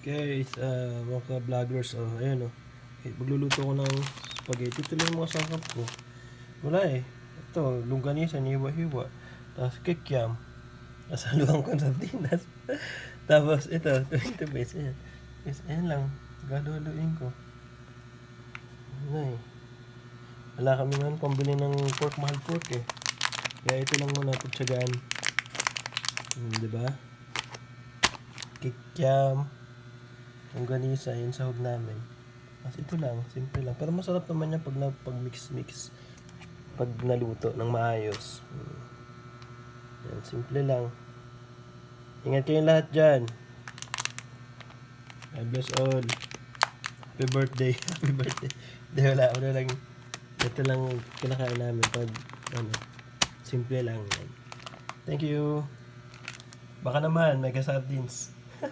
Guys, mga ka-vloggers, ayan magluluto ko ng spaghetti. Ito lang yung mga sangkap ko. Wala eh. Ito, longganisa, hiwa-hiwa. Tapos kikiam. Tapos haluan ko ng sardinas. Tapos ito, 20 pesos. Ayan. Yes, ayan lang. Gado-haluin ko. Ayan eh. Wala kami ngayon pambili ng pork, mahal pork eh. Kaya ito lang muna, pagtsagaan. Diba? Kikiam. Longganisa, yun sahog namin. As ito lang, simple lang. Pero masarap naman yan pag mix-mix. Pag naluto ng maayos. Yan, simple lang. Ingat kayong lahat dyan. God bless all. Happy birthday. Happy birthday. Wala lang. Ito lang kinakain namin pag simple lang. Thank you. Baka naman, mega sardines.